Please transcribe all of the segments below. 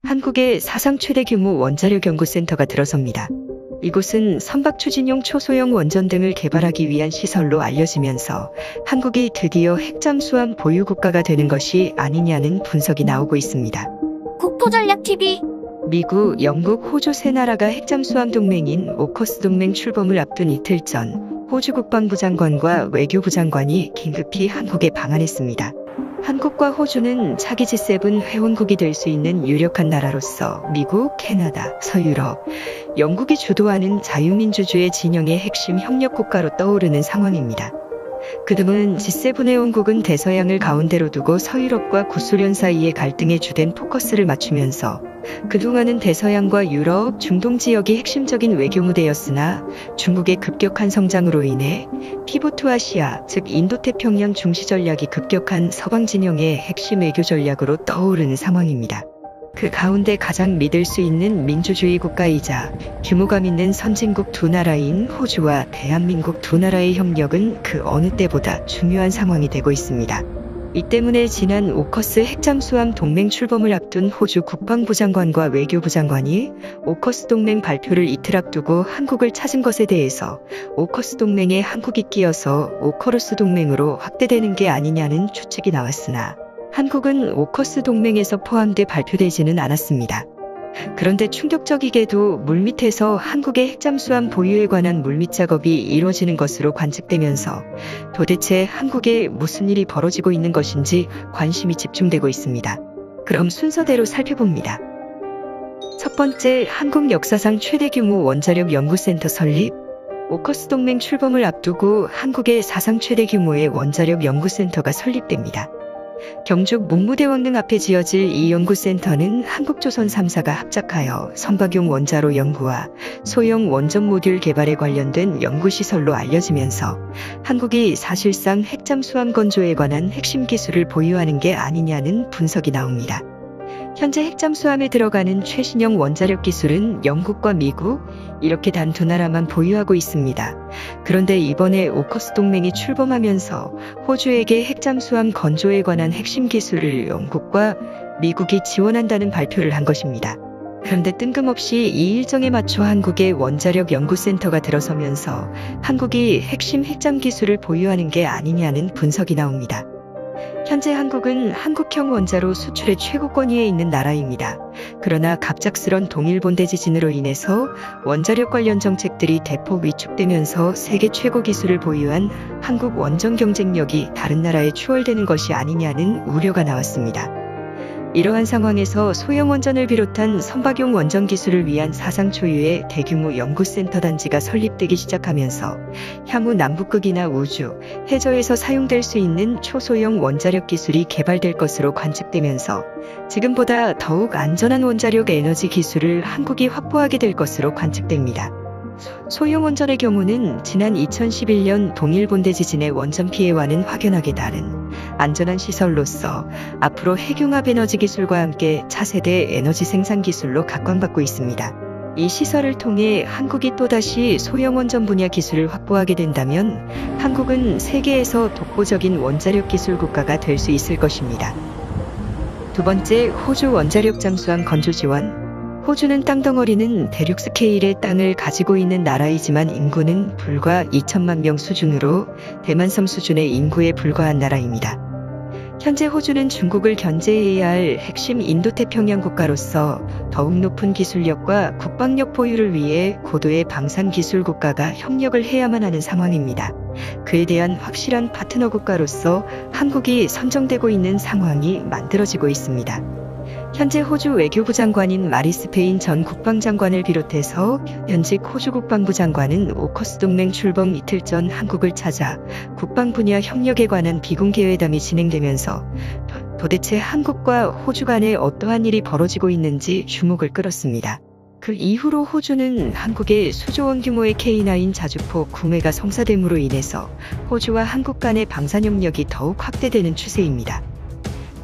한국의 사상 최대 규모 원자력 연구센터가 들어섭니다. 이곳은 선박 추진용 초소형 원전 등을 개발하기 위한 시설로 알려지면서 한국이 드디어 핵잠수함 보유 국가가 되는 것이 아니냐는 분석이 나오고 있습니다. 국토전략TV 미국, 영국, 호주 세 나라가 핵잠수함 동맹인 오커스 동맹 출범을 앞둔 이틀 전 호주 국방부 장관과 외교부 장관이 긴급히 한국에 방한했습니다. 한국과 호주는 차기 G7 회원국이 될 수 있는 유력한 나라로서 미국, 캐나다, 서유럽, 영국이 주도하는 자유민주주의 진영의 핵심 협력 국가로 떠오르는 상황입니다. 그동안 G7 회원국은 대서양을 가운데로 두고 서유럽과 구소련 사이의 갈등에 주된 포커스를 맞추면서 그동안은 대서양과 유럽, 중동 지역이 핵심적인 외교 무대였으나 중국의 급격한 성장으로 인해 피보트 아시아, 즉 인도태평양 중시 전략이 급격한 서방 진영의 핵심 외교 전략으로 떠오르는 상황입니다. 그 가운데 가장 믿을 수 있는 민주주의 국가이자 규모감 있는 선진국 두 나라인 호주와 대한민국 두 나라의 협력은 그 어느 때보다 중요한 상황이 되고 있습니다. 이 때문에 지난 오커스 핵잠수함 동맹 출범을 앞둔 호주 국방부 장관과 외교부 장관이 오커스 동맹 발표를 이틀 앞두고 한국을 찾은 것에 대해서 오커스 동맹에 한국이 끼어서 오커루스 동맹으로 확대되는 게 아니냐는 추측이 나왔으나 한국은 오커스 동맹에서 포함돼 발표되지는 않았습니다. 그런데 충격적이게도 물밑에서 한국의 핵잠수함 보유에 관한 물밑 작업이 이루어지는 것으로 관측되면서 도대체 한국에 무슨 일이 벌어지고 있는 것인지 관심이 집중되고 있습니다. 그럼 순서대로 살펴봅니다. 첫 번째, 한국 역사상 최대 규모 원자력 연구센터 설립. 오커스 동맹 출범을 앞두고 한국의 사상 최대 규모의 원자력 연구센터가 설립됩니다. 경주 문무대왕릉 앞에 지어질 이 연구센터는 한국조선 3사가 합작하여 선박용 원자로 연구와 소형 원전 모듈 개발에 관련된 연구시설로 알려지면서 한국이 사실상 핵잠수함 건조에 관한 핵심 기술을 보유하는 게 아니냐는 분석이 나옵니다. 현재 핵잠수함에 들어가는 최신형 원자력 기술은 영국과 미국, 이렇게 단 두 나라만 보유하고 있습니다. 그런데 이번에 오커스 동맹이 출범하면서 호주에게 핵잠수함 건조에 관한 핵심 기술을 영국과 미국이 지원한다는 발표를 한 것입니다. 그런데 뜬금없이 이 일정에 맞춰 한국의 원자력 연구센터가 들어서면서 한국이 핵심 핵잠 기술을 보유하는 게 아니냐는 분석이 나옵니다. 현재 한국은 한국형 원자로 수출의 최고권위에 있는 나라입니다. 그러나 갑작스런 동일본 대지진으로 인해서 원자력 관련 정책들이 대폭 위축되면서 세계 최고 기술을 보유한 한국 원전 경쟁력이 다른 나라에 추월되는 것이 아니냐는 우려가 나왔습니다. 이러한 상황에서 소형 원전을 비롯한 선박용 원전 기술을 위한 사상 초유의 대규모 연구센터 단지가 설립되기 시작하면서 향후 남북극이나 우주, 해저에서 사용될 수 있는 초소형 원자력 기술이 개발될 것으로 관측되면서 지금보다 더욱 안전한 원자력 에너지 기술을 한국이 확보하게 될 것으로 관측됩니다. 소형 원전의 경우는 지난 2011년 동일본 대지진의 원전 피해와는 확연하게 다른 안전한 시설로서 앞으로 핵융합 에너지 기술과 함께 차세대 에너지 생산 기술로 각광받고 있습니다. 이 시설을 통해 한국이 또다시 소형 원전 분야 기술을 확보하게 된다면 한국은 세계에서 독보적인 원자력 기술 국가가 될 수 있을 것입니다. 두 번째, 호주 원자력 잠수함 건조 지원. 호주는 땅덩어리는 대륙 스케일의 땅을 가지고 있는 나라이지만 인구는 불과 2천만 명 수준으로 대만섬 수준의 인구에 불과한 나라입니다. 현재 호주는 중국을 견제해야 할 핵심 인도태평양 국가로서 더욱 높은 기술력과 국방력 보유를 위해 고도의 방산 기술 국가가 협력을 해야만 하는 상황입니다. 그에 대한 확실한 파트너 국가로서 한국이 선정되고 있는 상황이 만들어지고 있습니다. 현재 호주 외교부 장관인 마리스 페인 전 국방장관을 비롯해서 현직 호주 국방부 장관은 오커스 동맹 출범 이틀 전 한국을 찾아 국방 분야 협력에 관한 비공개 회담이 진행되면서 도대체 한국과 호주 간에 어떠한 일이 벌어지고 있는지 주목을 끌었습니다. 그 이후로 호주는 한국의 수조원 규모의 K9 자주포 구매가 성사됨으로 인해서 호주와 한국 간의 방산 협력이 더욱 확대되는 추세입니다.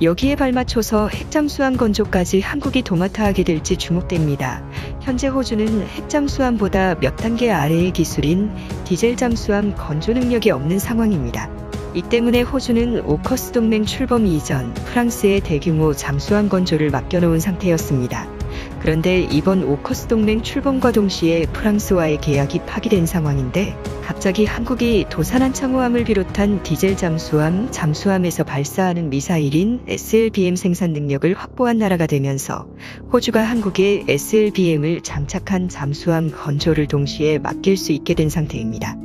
여기에 발맞춰서 핵잠수함 건조까지 한국이 도맡아 하게 될지 주목됩니다. 현재 호주는 핵잠수함보다 몇 단계 아래의 기술인 디젤 잠수함 건조 능력이 없는 상황입니다. 이 때문에 호주는 오커스 동맹 출범 이전 프랑스의 대규모 잠수함 건조를 맡겨놓은 상태였습니다. 그런데 이번 오커스 동맹 출범과 동시에 프랑스와의 계약이 파기된 상황인데 갑자기 한국이 도산한 창호함을 비롯한 디젤 잠수함에서 발사하는 미사일인 SLBM 생산 능력을 확보한 나라가 되면서 호주가 한국에 SLBM을 장착한 잠수함 건조를 동시에 맡길 수 있게 된 상태입니다.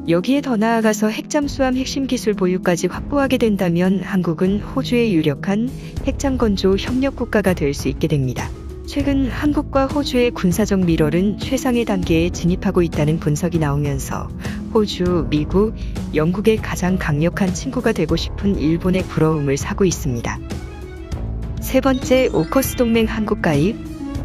여기에 더 나아가서 핵잠수함 핵심 기술 보유까지 확보하게 된다면 한국은 호주의 유력한 핵잠 건조 협력 국가가 될 수 있게 됩니다. 최근 한국과 호주의 군사적 밀월은 최상의 단계에 진입하고 있다는 분석이 나오면서 호주, 미국, 영국의 가장 강력한 친구가 되고 싶은 일본의 부러움을 사고 있습니다. 세 번째, 오커스 동맹 한국 가입.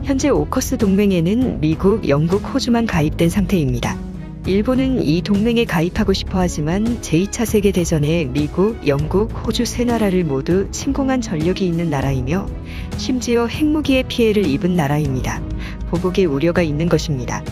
현재 오커스 동맹에는 미국, 영국, 호주만 가입된 상태입니다. 일본은 이 동맹에 가입하고 싶어 하지만 제2차 세계대전에 미국, 영국, 호주 세 나라를 모두 침공한 전력이 있는 나라이며 심지어 핵무기의 피해를 입은 나라입니다. 보복의 우려가 있는 것입니다.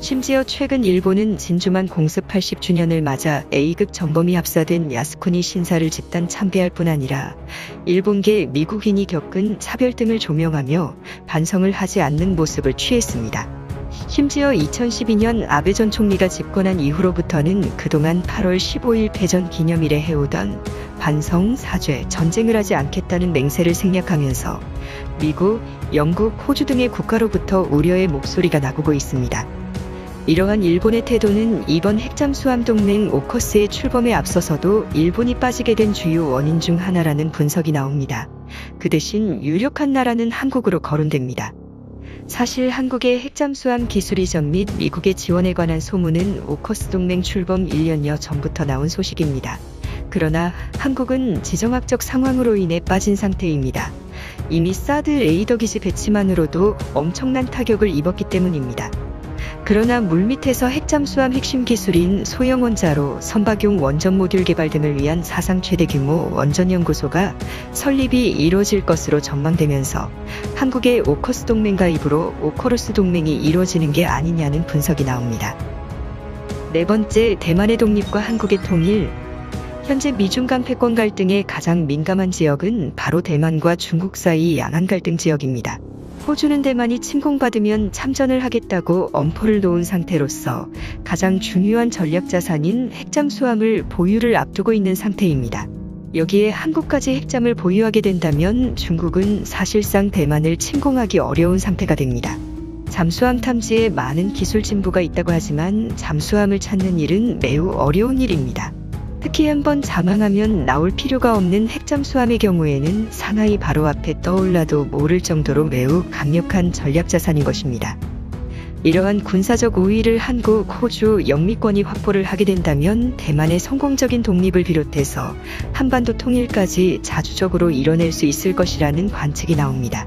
심지어 최근 일본은 진주만 공습 80주년을 맞아 A급 전범이 합사된 야스쿠니 신사를 집단 참배할 뿐 아니라 일본계 미국인이 겪은 차별 등을 조명하며 반성을 하지 않는 모습을 취했습니다. 심지어 2012년 아베 전 총리가 집권한 이후로부터는 그동안 8월 15일 패전 기념일에 해오던 반성, 사죄, 전쟁을 하지 않겠다는 맹세를 생략하면서 미국, 영국, 호주 등의 국가로부터 우려의 목소리가 나오고 있습니다. 이러한 일본의 태도는 이번 핵잠수함 동맹 오커스의 출범에 앞서서도 일본이 빠지게 된 주요 원인 중 하나라는 분석이 나옵니다. 그 대신 유력한 나라는 한국으로 거론됩니다. 사실 한국의 핵잠수함 기술 이전 및 미국의 지원에 관한 소문은 오커스 동맹 출범 1년여 전부터 나온 소식입니다. 그러나 한국은 지정학적 상황으로 인해 빠진 상태입니다. 이미 사드 레이더 기지 배치만으로도 엄청난 타격을 입었기 때문입니다. 그러나 물밑에서 핵잠수함 핵심 기술인 소형 원자로, 선박용 원전 모듈 개발 등을 위한 사상 최대 규모 원전연구소가 설립이 이루어질 것으로 전망되면서 한국의 오커스 동맹 가입으로 오커루스 동맹이 이루어지는 게 아니냐는 분석이 나옵니다. 네 번째, 대만의 독립과 한국의 통일. 현재 미중 간 패권 갈등의 가장 민감한 지역은 바로 대만과 중국 사이 양안 갈등 지역입니다. 호주는 대만이 침공받으면 참전을 하겠다고 엄포를 놓은 상태로서 가장 중요한 전략 자산인 핵잠수함을 보유를 앞두고 있는 상태입니다. 여기에 한국까지 핵잠을 보유하게 된다면 중국은 사실상 대만을 침공하기 어려운 상태가 됩니다. 잠수함 탐지에 많은 기술 진보가 있다고 하지만 잠수함을 찾는 일은 매우 어려운 일입니다. 특히 한번 자망하면 나올 필요가 없는 핵잠수함의 경우에는 상하이 바로 앞에 떠올라도 모를 정도로 매우 강력한 전략자산인 것입니다. 이러한 군사적 우위를 한국, 호주, 영미권이 확보를 하게 된다면 대만의 성공적인 독립을 비롯해서 한반도 통일까지 자주적으로 이뤄낼 수 있을 것이라는 관측이 나옵니다.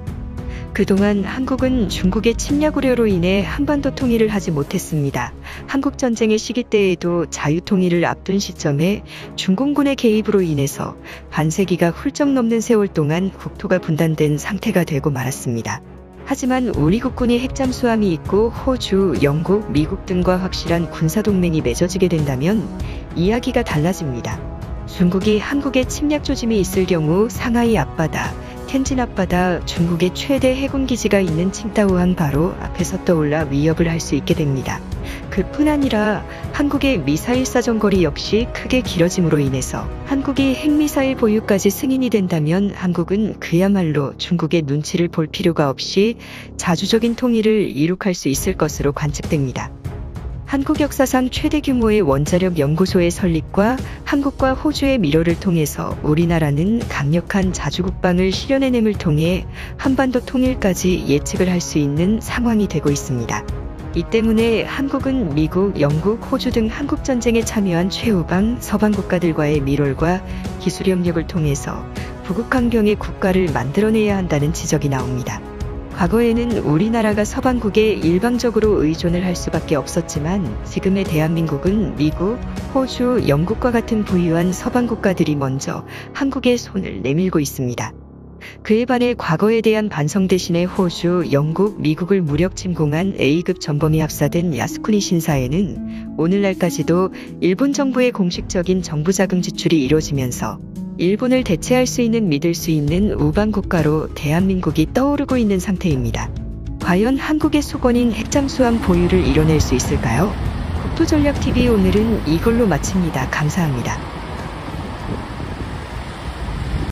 그동안 한국은 중국의 침략 우려로 인해 한반도 통일을 하지 못했습니다. 한국전쟁의 시기 때에도 자유통일을 앞둔 시점에 중공군의 개입으로 인해서 반세기가 훌쩍 넘는 세월 동안 국토가 분단된 상태가 되고 말았습니다. 하지만 우리 국군이 핵잠수함이 있고 호주, 영국, 미국 등과 확실한 군사동맹이 맺어지게 된다면 이야기가 달라집니다. 중국이 한국에 침략 조짐이 있을 경우 상하이 앞바다, 텐진 앞바다, 중국의 최대 해군기지가 있는 칭다오항 바로 앞에서 떠올라 위협을 할 수 있게 됩니다. 그뿐 아니라 한국의 미사일 사정거리 역시 크게 길어짐으로 인해서 한국이 핵미사일 보유까지 승인이 된다면 한국은 그야말로 중국의 눈치를 볼 필요가 없이 자주적인 통일을 이룩할 수 있을 것으로 관측됩니다. 한국 역사상 최대 규모의 원자력 연구소의 설립과 한국과 호주의 밀월을 통해서 우리나라는 강력한 자주국방을 실현해냄을 통해 한반도 통일까지 예측을 할 수 있는 상황이 되고 있습니다. 이 때문에 한국은 미국, 영국, 호주 등 한국전쟁에 참여한 최후방 서방 국가들과의 밀월과 기술 협력을 통해서 부국강병의 국가를 만들어내야 한다는 지적이 나옵니다. 과거에는 우리나라가 서방국에 일방적으로 의존을 할 수밖에 없었지만 지금의 대한민국은 미국, 호주, 영국과 같은 부유한 서방 국가들이 먼저 한국에 손을 내밀고 있습니다. 그에 반해 과거에 대한 반성 대신에 호주, 영국, 미국을 무력 침공한 A급 전범이 합사된 야스쿠니 신사에는 오늘날까지도 일본 정부의 공식적인 정부 자금 지출이 이루어지면서 일본을 대체할 수 있는 믿을 수 있는 우방 국가로 대한민국이 떠오르고 있는 상태입니다. 과연 한국의 수건인 핵잠수함 보유를 이뤄낼 수 있을까요? 국토전략TV 오늘은 이걸로 마칩니다. 감사합니다.